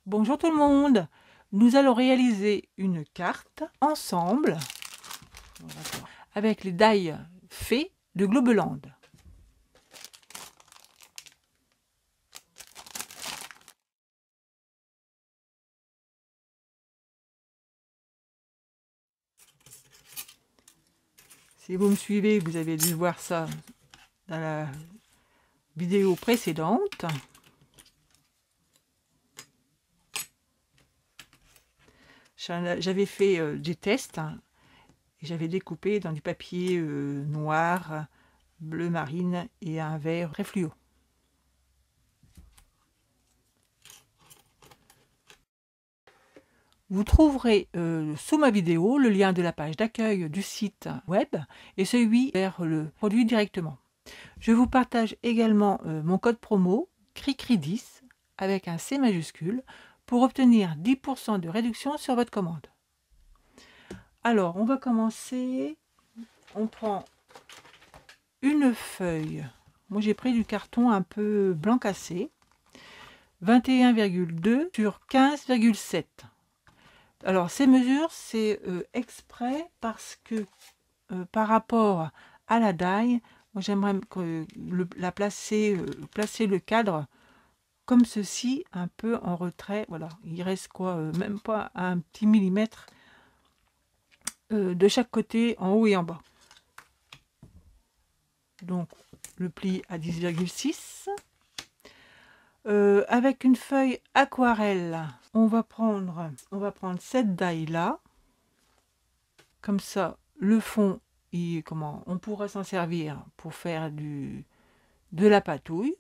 Bonjour tout le monde, nous allons réaliser une carte ensemble avec les die faits de Globeland. Si vous me suivez, vous avez dû voir ça dans la vidéo précédente. J'avais fait des tests et j'avais découpé dans du papier noir, bleu marine et un vert très fluo. Vous trouverez sous ma vidéo le lien de la page d'accueil du site web et celui vers le produit directement. Je vous partage également mon code promo CRICRI10 avec un C majuscule pour obtenir 10% de réduction sur votre commande. Alors, on va commencer. On prend une feuille. Moi, j'ai pris du carton un peu blanc cassé. 21,2 sur 15,7. Alors, ces mesures, c'est exprès parce que par rapport à la die, moi j'aimerais la placer le cadre comme ceci, un peu en retrait. Voilà, il reste quoi, même pas un petit millimètre de chaque côté, en haut et en bas. Donc, le pli à 10,6. Avec une feuille aquarelle, on va prendre cette die là. Comme ça, le fond, on pourra s'en servir pour faire de la patouille.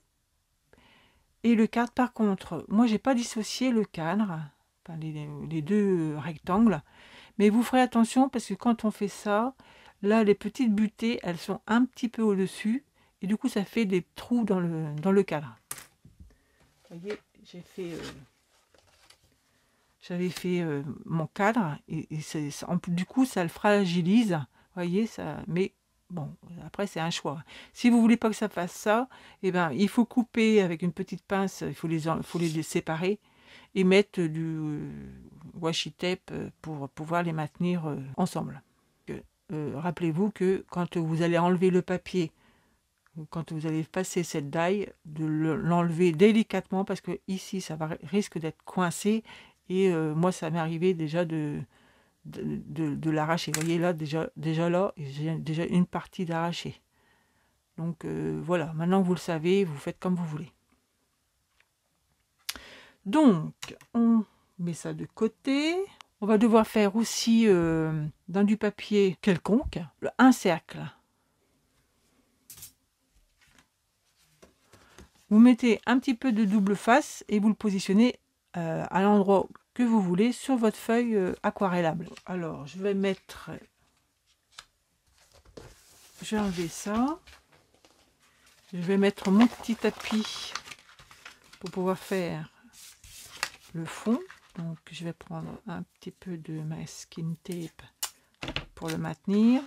Et le cadre, par contre, moi j'ai pas dissocié le cadre, enfin, les deux rectangles, mais vous ferez attention parce que quand on fait ça, là les petites butées, elles sont un petit peu au-dessus et du coup ça fait des trous dans le cadre. Vous voyez, j'avais fait mon cadre et du coup ça le fragilise. Vous voyez ça, mais bon, après c'est un choix. Si vous voulez pas que ça fasse ça, eh ben il faut couper avec une petite pince, il faut les séparer et mettre du washi tape pour pouvoir les maintenir ensemble. Rappelez-vous que quand vous allez enlever le papier, quand vous allez passer cette die, de l'enlever délicatement parce que ici ça risque d'être coincé et moi ça m'est arrivé déjà de l'arracher. Vous voyez là, déjà là, j'ai déjà une partie d'arraché. Donc voilà, maintenant que vous le savez, vous faites comme vous voulez. Donc, on met ça de côté. On va devoir faire aussi, dans du papier quelconque, un cercle. Vous mettez un petit peu de double face et vous le positionnez à l'endroit que vous voulez sur votre feuille aquarellable. Alors, je vais enlever ça. Je vais mettre mon petit tapis pour pouvoir faire le fond. Donc, je vais prendre un petit peu de masking tape pour le maintenir.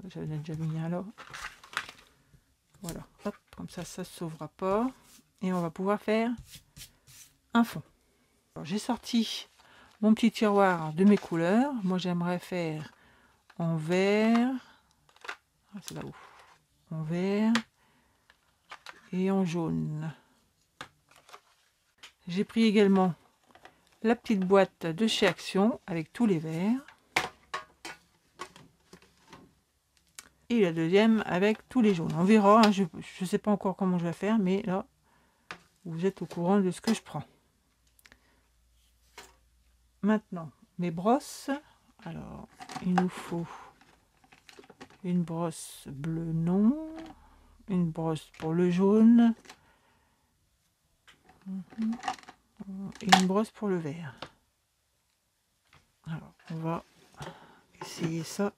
J'en ai déjà mis un là. Voilà, hop, comme ça, ça ne sauvera pas. Et on va pouvoir faire un fond. J'ai sorti mon petit tiroir de mes couleurs. Moi, j'aimerais faire en vert. Ah, c'est là-haut. En vert et en jaune. J'ai pris également la petite boîte de chez Action avec tous les verts. Et la deuxième avec tous les jaunes. On verra, hein, je ne sais pas encore comment je vais faire, mais là, vous êtes au courant de ce que je prends. Maintenant, mes brosses. Alors, il nous faut une brosse bleu non, une brosse pour le jaune, et une brosse pour le vert. Alors, on va essayer ça.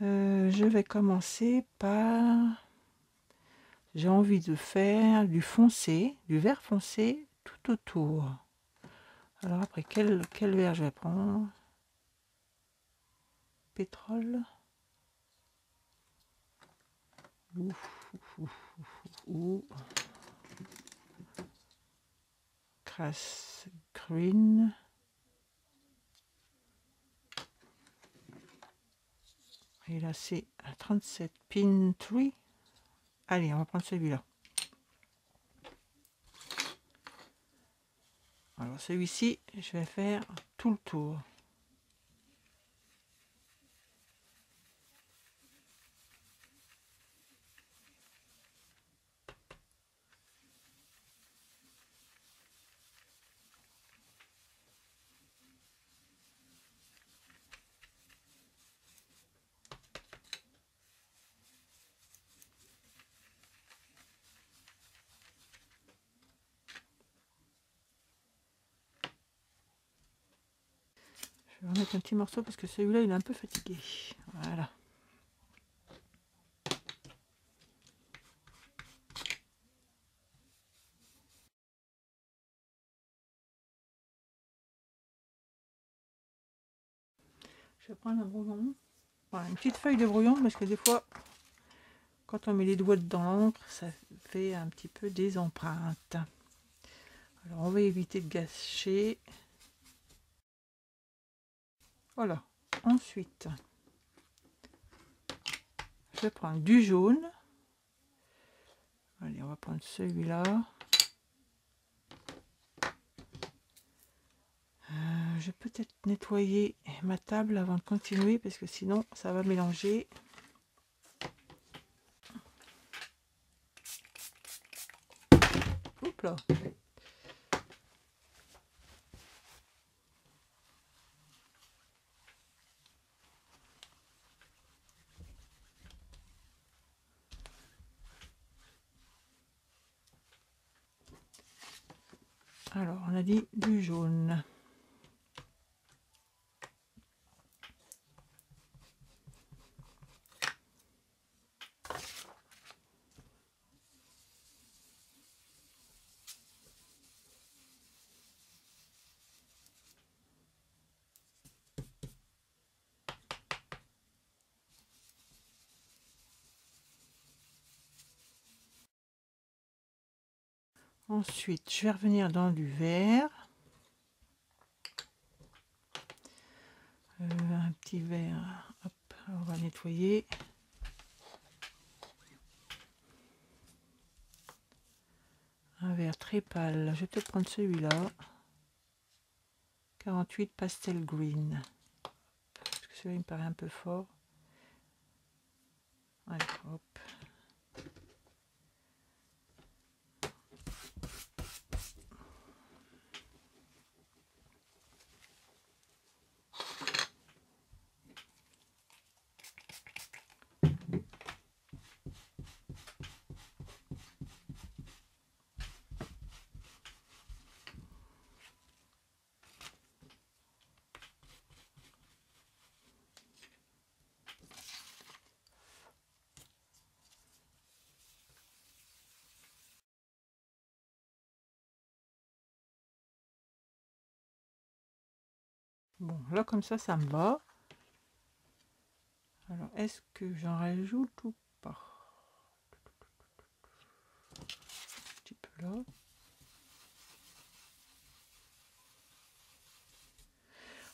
Je vais commencer par... J'ai envie de faire du foncé, du vert foncé tout autour. Alors après, quel vert je vais prendre? Pétrole. Ou Grass green. Et là c'est 37 pin tree. Allez, on va prendre celui-là. Alors celui-ci, je vais faire tout le tour. Je vais remettre un petit morceau parce que celui-là il est un peu fatigué. Voilà. Je vais prendre un brouillon. Voilà, une petite feuille de brouillon parce que des fois, quand on met les doigts dans l'encre, ça fait un petit peu des empreintes. Alors on va éviter de gâcher. Voilà. Ensuite, je vais prendre du jaune. Allez, on va prendre celui-là. Je vais peut-être nettoyer ma table avant de continuer parce que sinon ça va mélanger. Hop là. Alors on a dit du jaune. Ensuite, je vais revenir dans du vert. Un petit verre. Hop, on va nettoyer. Un vert très pâle. Je vais te prendre celui-là. 48 pastel green. Parce que celui-là il me paraît un peu fort. Allez, hop. Bon, là comme ça me va. Alors, est-ce que j'en rajoute ou pas? Un petit peu là.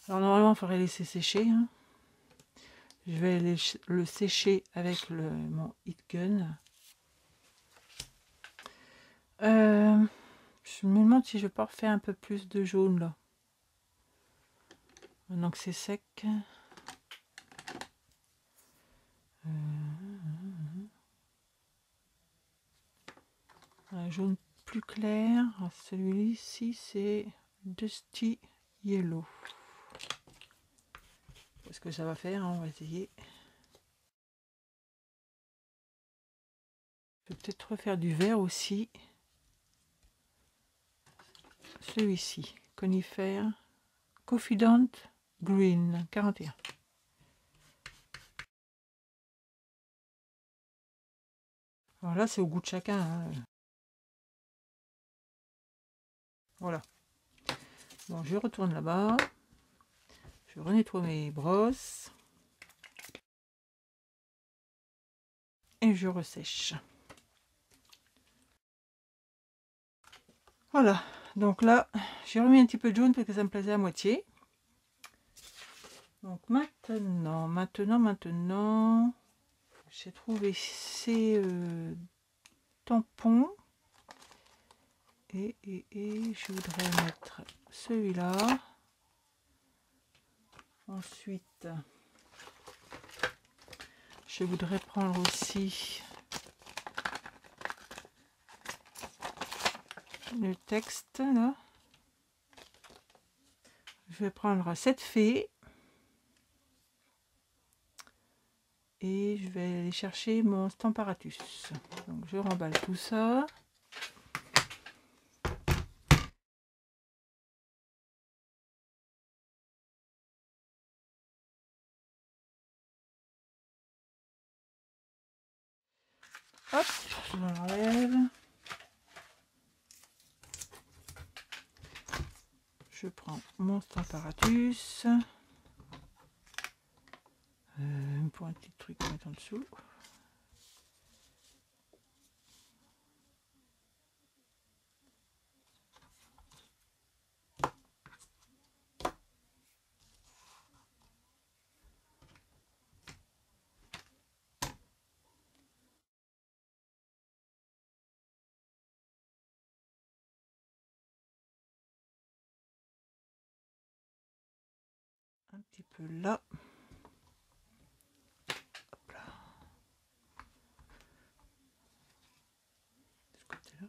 Alors normalement, il faudrait laisser sécher. Hein. Je vais le sécher avec mon heat gun. Je me demande si je peux refaire un peu plus de jaune là. Maintenant que c'est sec. Un jaune plus clair. Celui-ci, c'est Dusty Yellow. Qu'est-ce que ça va faire? On va essayer. Je vais peut-être refaire du vert aussi. Celui-ci, conifère, Confident Green, 41. Alors là, c'est au goût de chacun. Hein. Voilà. Bon, je retourne là-bas. Je renettoie mes brosses. Et je ressèche. Voilà. Donc là, j'ai remis un petit peu de jaune parce que ça me plaisait à moitié. Donc maintenant, j'ai trouvé ces tampons. Et je voudrais mettre celui-là. Ensuite, je voudrais prendre aussi le texte là. Je vais prendre cette fée et je vais aller chercher mon Stamparatus. Donc je remballe tout ça. Hop, je l'enlève. Je prends mon Stamparatus. Pour un petit truc à mettre en dessous. Un petit peu là. Hop là. De ce côté-là.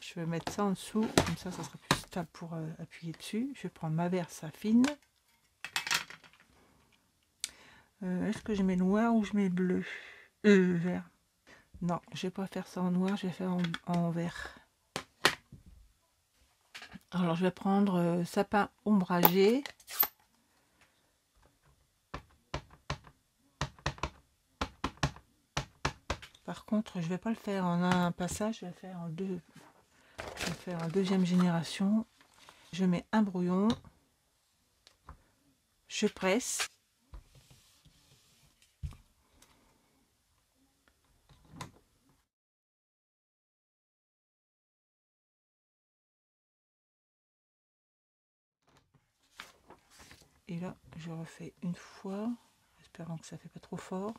Je vais mettre ça en dessous, comme ça sera plus stable pour appuyer dessus. Je vais prendre ma verse fine. Est-ce que je mets noir ou je mets bleu? Vert. Non, je vais pas faire ça en noir, je vais faire en vert. Alors je vais prendre sapin ombragé. Par contre, je vais pas le faire en un passage, je vais le faire en deux. Je vais faire en deuxième génération. Je mets un brouillon. Je presse. Et là, je refais une fois, espérant que ça fait pas trop fort.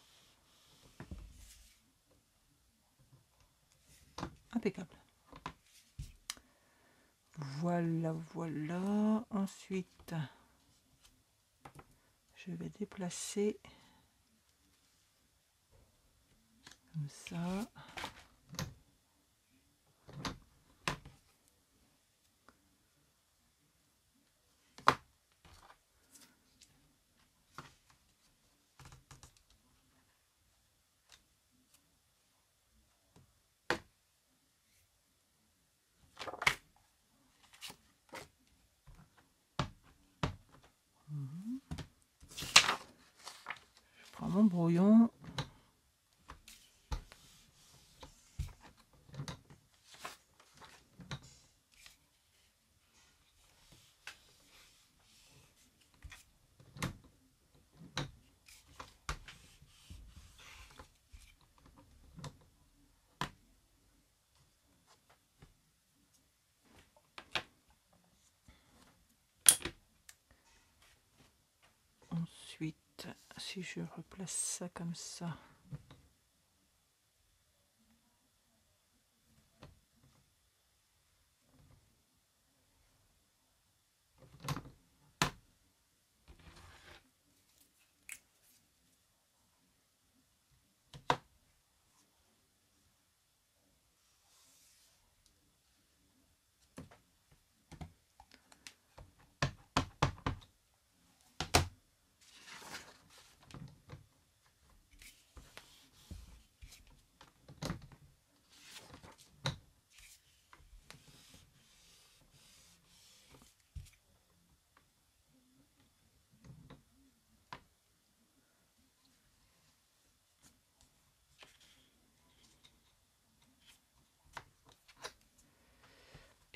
Impeccable. Voilà, voilà. Ensuite, je vais déplacer comme ça. Je prends mon brouillon. Ensuite, si je replace ça comme ça,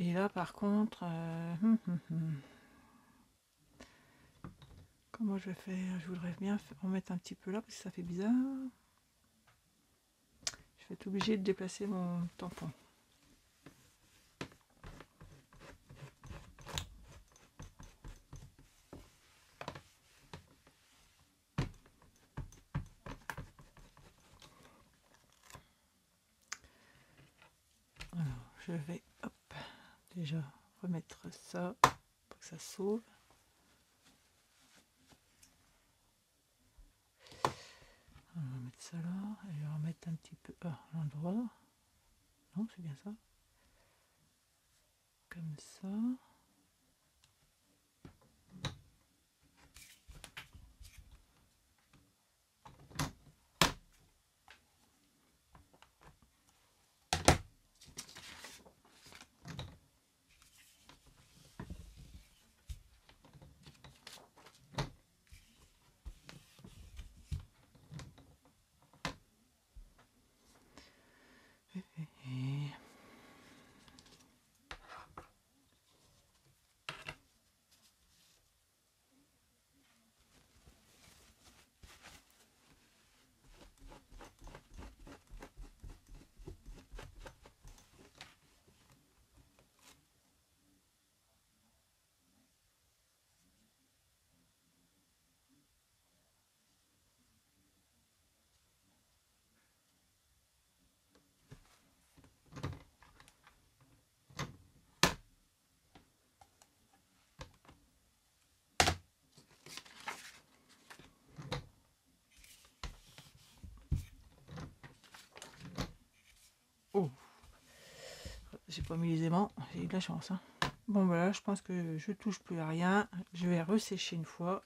et là par contre, comment je vais faire? Je voudrais bien en mettre un petit peu là parce que ça fait bizarre. Je vais être obligée de déplacer mon tampon. je vais hop, déjà remettre ça pour que ça sauve. On va mettre ça là, et je vais remettre un petit peu à l'endroit. Non, c'est bien ça. Comme ça. Et oh, j'ai pas mis les aimants, j'ai eu de la chance. Hein. Bon voilà, je pense que je touche plus à rien. Je vais ressécher une fois.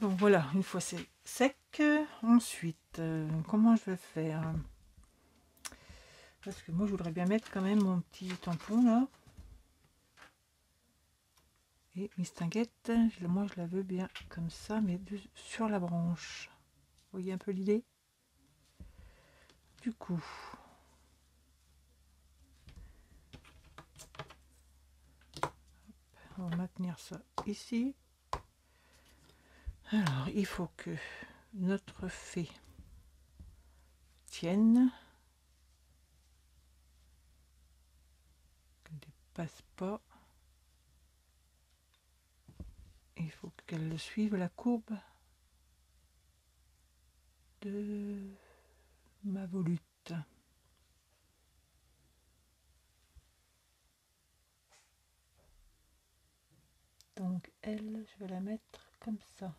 Donc voilà, une fois c'est sec. Ensuite, comment je vais faire? Parce que moi je voudrais bien mettre quand même mon petit tampon là. Et mistinguette, moi je la veux bien comme ça, mais sur la branche. Vous voyez un peu l'idée? Du coup, on va maintenir ça ici. Alors, il faut que notre fée tienne, qu'elle ne dépasse pas. Il faut qu'elle suive la courbe de ma volute. Donc elle, je vais la mettre comme ça.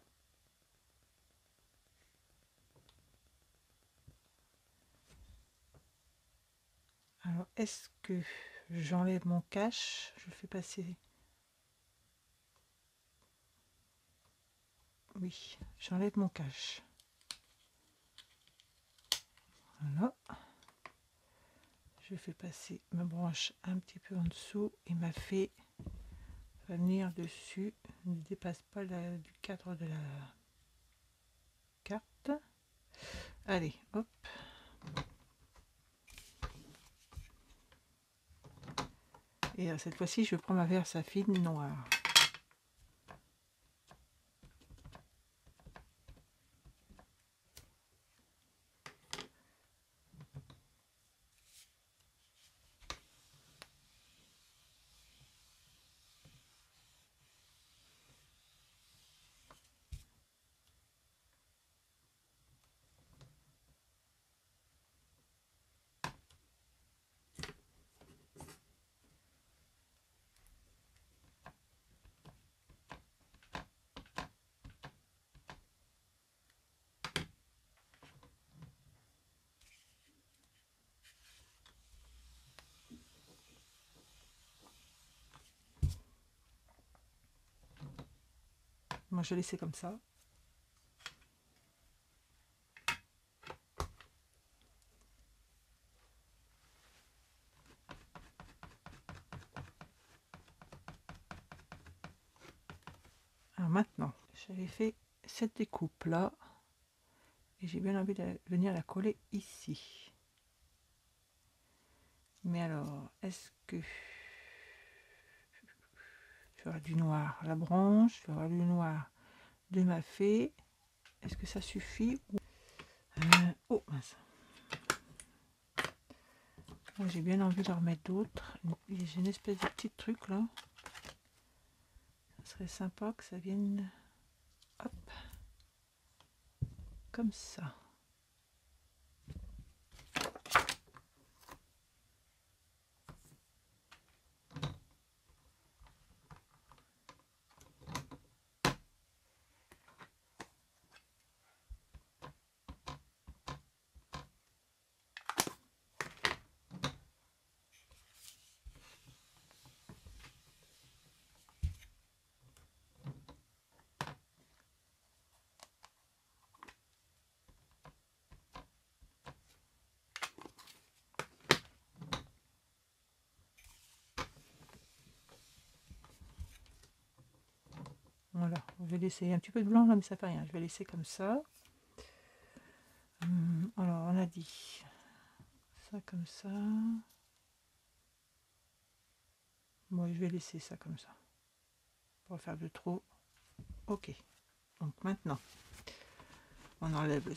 Alors, est-ce que j'enlève mon cache? Je fais passer... Oui, j'enlève mon cache. Voilà. Je fais passer ma branche un petit peu en dessous et ma fée va venir dessus. Ne dépasse pas du cadre de la carte. Allez, hop. Et cette fois-ci, je prends ma Versafine noire. Moi, je laissais comme ça. Alors maintenant, j'avais fait cette découpe là et j'ai bien envie de venir la coller ici. Mais alors, est-ce que je ferai du noir à la branche, je ferai du noir de ma fée? Est-ce que ça suffit? Oh mince. Moi, j'ai bien envie d'en remettre d'autres. J'ai une espèce de petit truc là. Ça serait sympa que ça vienne, hop, comme ça. vais laisser un petit peu de blanc là, mais ça fait rien. Je vais laisser comme ça. Alors, on a dit ça comme ça. Moi, je vais laisser ça comme ça. Pour faire de trop. Ok. Donc maintenant, on enlève le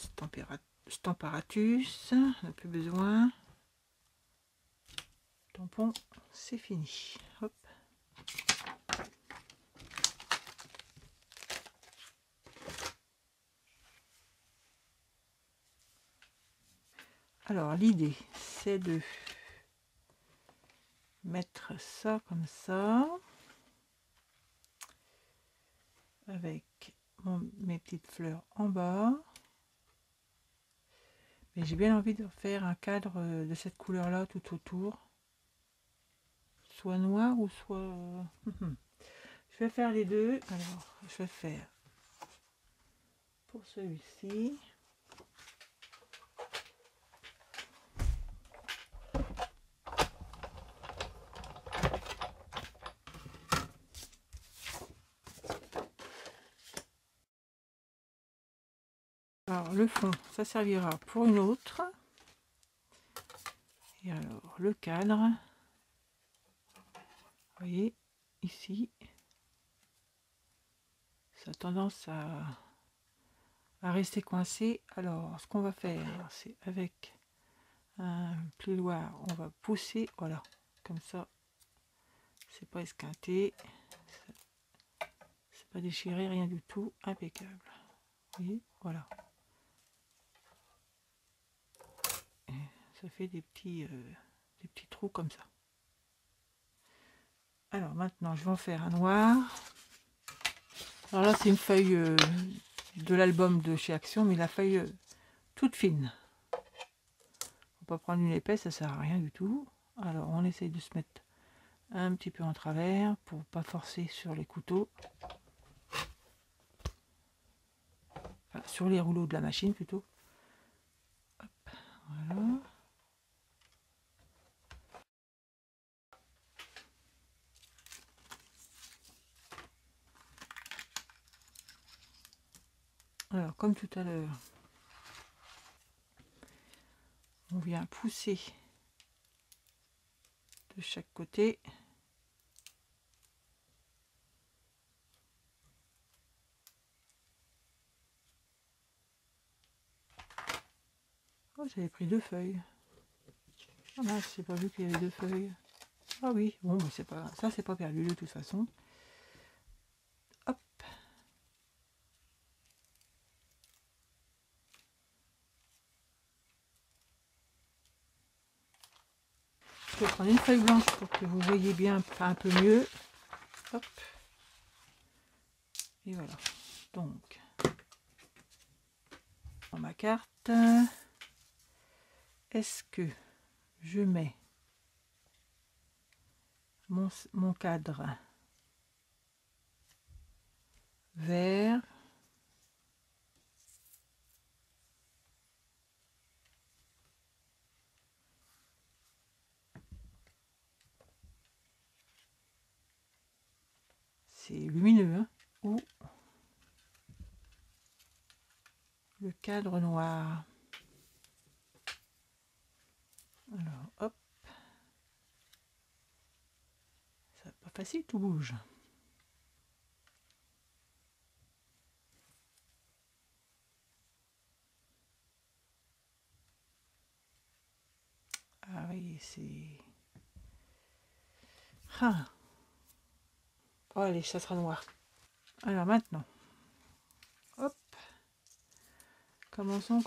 Stamparatus. On n'a plus besoin. Tampon, c'est fini. Hop. Alors, l'idée, c'est de mettre ça comme ça. Avec mes petites fleurs en bas. Mais j'ai bien envie de faire un cadre de cette couleur là tout autour, soit noir ou soit je vais faire les deux. Alors je vais faire pour celui-ci alors le fond ça servira pour une autre, et alors le cadre, vous voyez ici ça a tendance à rester coincé. Alors ce qu'on va faire, c'est avec un plioir, on va pousser, voilà, comme ça, c'est pas esquinté, c'est pas déchiré, rien du tout, impeccable. Vous voyez, voilà. Et ça fait des petits trous comme ça. Alors maintenant, je vais en faire un noir. Alors là, c'est une feuille de l'album de chez Action, mais la feuille toute fine. Faut pas prendre une épaisse, ça sert à rien du tout. Alors on essaye de se mettre un petit peu en travers pour pas forcer sur les couteaux, enfin, sur les rouleaux de la machine plutôt. Hop, voilà. Alors comme tout à l'heure, on vient pousser de chaque côté. Oh, j'avais pris deux feuilles. Ah mince, j'ai pas vu qu'il y avait deux feuilles. Ah oui, bon, mais c'est pas ça, c'est pas perdu de toute façon. Hop. Je vais prendre une feuille blanche pour que vous voyez bien, enfin un peu mieux. Hop. Et voilà. Donc, dans ma carte, est-ce que je mets mon cadre vert, c'est lumineux, hein, ou le cadre noir? Alors, hop. C'est pas facile, tout bouge. Ah oui, c'est... Ah. Oh, allez, ça sera noir. Alors maintenant, hop, commençons.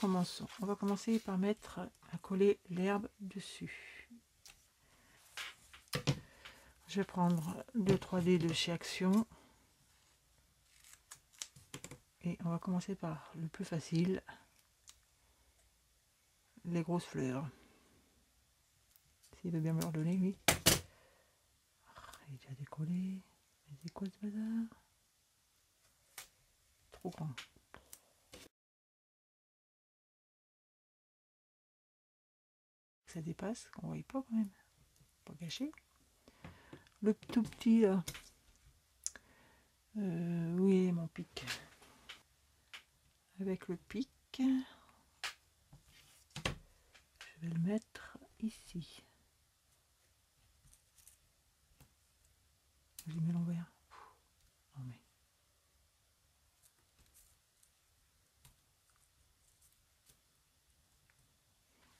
On va commencer par mettre à coller l'herbe dessus. Je vais prendre le 3D de chez Action. Et on va commencer par le plus facile, les grosses fleurs. S'il veut bien me leur donner, oui. Il est déjà décollé. C'est quoi ce bazar? Trop grand. Ça dépasse, on voit pas quand même. Pas gâché. Le tout petit là. Oui, mon pic. Avec le pic, je vais le mettre ici. Je mets l'envers. Non mais.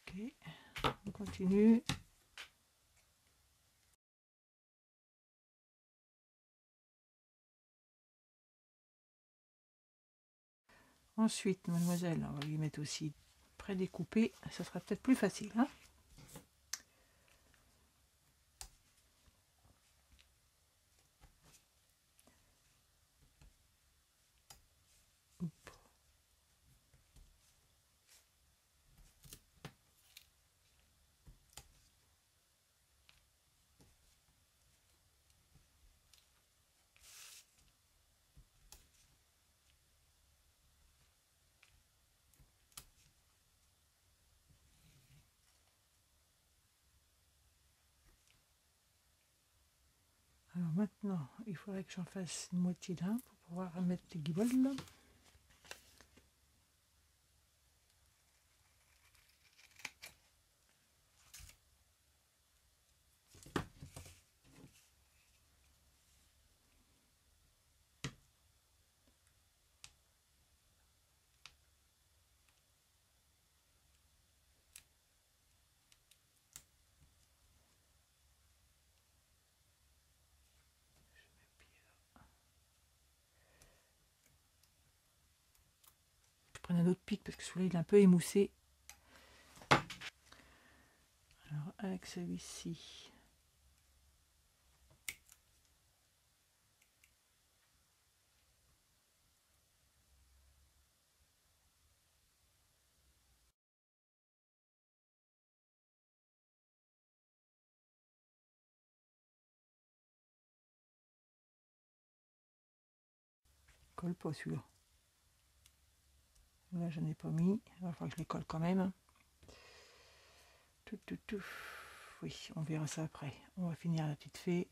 Ok, on continue. Ensuite, mademoiselle, on va lui mettre aussi prédécoupé. Ça sera peut-être plus facile. Hein. Alors maintenant, il faudrait que j'en fasse une moitié d'un pour pouvoir mettre les guibolles. Je prends un autre pic parce que celui-là il est un peu émoussé. Alors avec celui-ci. Colle pas celui-là. Là j'en ai pas mis. Il va falloir que je les colle quand même. Tout. Oui, on verra ça après. On va finir la petite fée.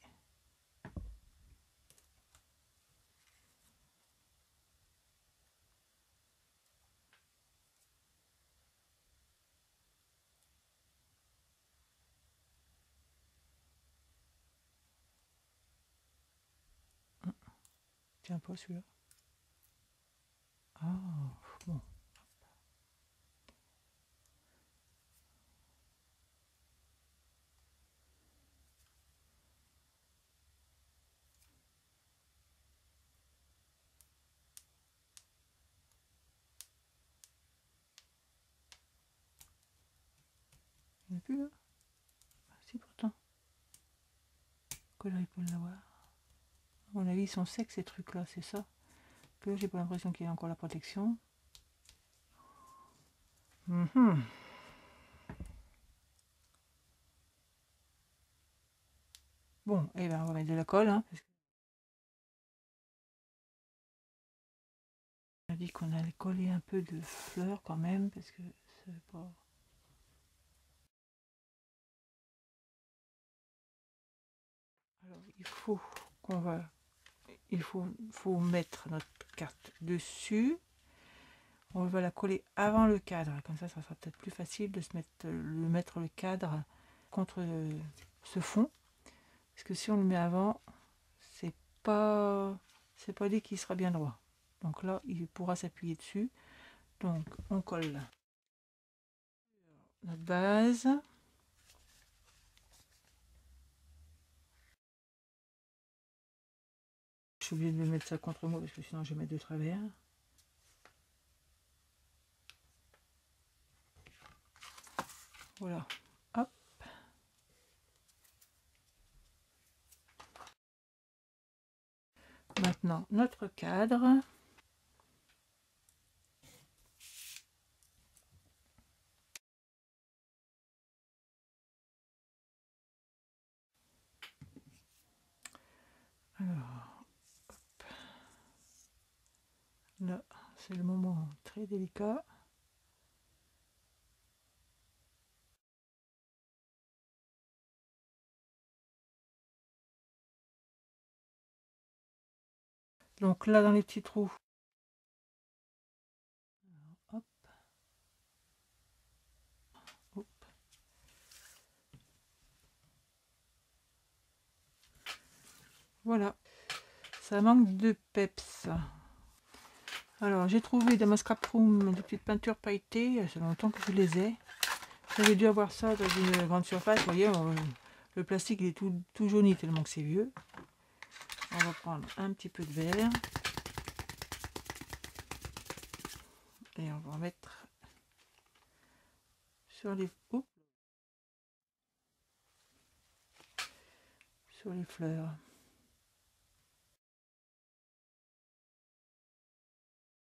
Tiens pas celui-là. Ah, bon. Il n'y en a plus là. Ah, si pourtant. Que là il peut l'avoir. À mon avis ils sont secs ces trucs là, c'est ça. Que là j'ai pas l'impression qu'il y ait encore la protection. Bon, et ben on va mettre de la colle. Hein, parce on a dit qu'on allait coller un peu de fleurs quand même, parce que c'est pas. Alors il faut mettre notre carte dessus. On va la coller avant le cadre, comme ça sera peut-être plus facile de mettre le cadre contre ce fond. Parce que si on le met avant, c'est pas dit qu'il sera bien droit. Donc là, il pourra s'appuyer dessus. Donc on colle notre base. Je suis obligée de mettre ça contre moi parce que sinon je vais mettre de travers. Voilà. Hop. Maintenant, notre cadre. Alors, hop. Là, c'est le moment très délicat. Donc là, dans les petits trous, hop, hop. Voilà, ça manque de peps. Alors, j'ai trouvé dans ma scrap room des petites peintures pailletées. C'est longtemps que je les ai. J'avais dû avoir ça dans une grande surface. Vous voyez, le plastique il est tout jauni tellement que c'est vieux. On va prendre un petit peu de verre. Et on va mettre sur les, sur les fleurs.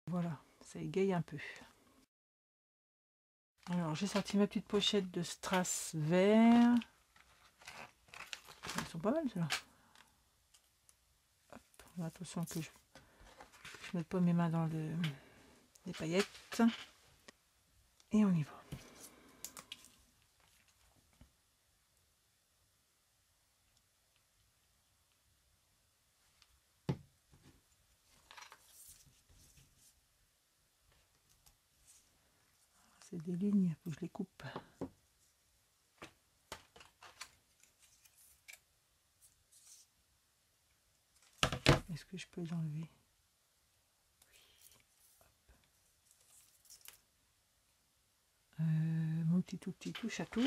Voilà, ça égaye un peu. Alors, j'ai sorti ma petite pochette de strass vert. Elles sont pas mal, celles-là. Attention que je ne mette pas mes mains dans les paillettes. Et on y va. C'est des lignes, il faut que je les coupe. Est-ce que je peux les enlever? Mon petit outil touche à tout.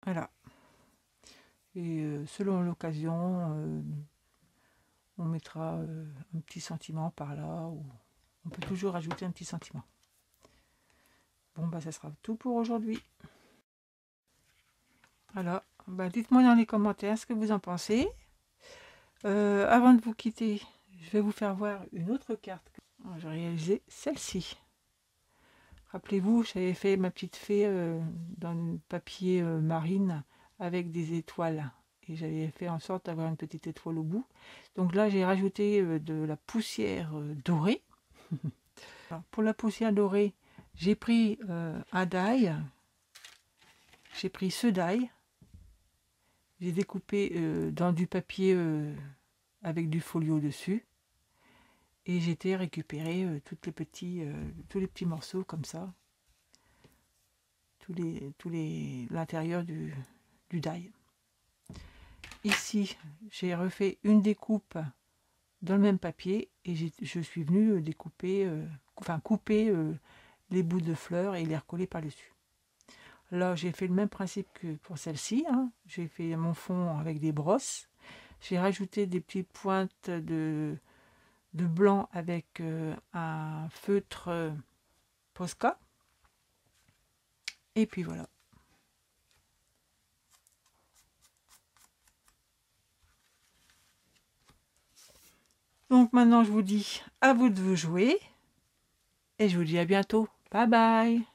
Voilà. Et selon l'occasion, on mettra un petit sentiment par là, ou on peut toujours ajouter un petit sentiment. Bon, bah ça sera tout pour aujourd'hui. Voilà, bah, dites-moi dans les commentaires ce que vous en pensez. Avant de vous quitter, je vais vous faire voir une autre carte. J'ai réalisé celle-ci. Rappelez-vous, j'avais fait ma petite fée dans le papier marine avec des étoiles. Et j'avais fait en sorte d'avoir une petite étoile au bout. Donc là, j'ai rajouté de la poussière dorée. Alors, pour la poussière dorée, j'ai pris un die. J'ai pris ce die. J'ai découpé dans du papier avec du folio dessus. Et j'ai récupéré tous les petits morceaux comme ça. L'intérieur du die. Ici, j'ai refait une découpe dans le même papier et je suis venue découper, couper les bouts de fleurs et les recoller par-dessus. Là, j'ai fait le même principe que pour celle-ci. Hein. J'ai fait mon fond avec des brosses. J'ai rajouté des petites pointes de blanc avec un feutre Posca. Et puis voilà. Donc maintenant, je vous dis à vous de vous jouer. Et je vous dis à bientôt. Bye bye.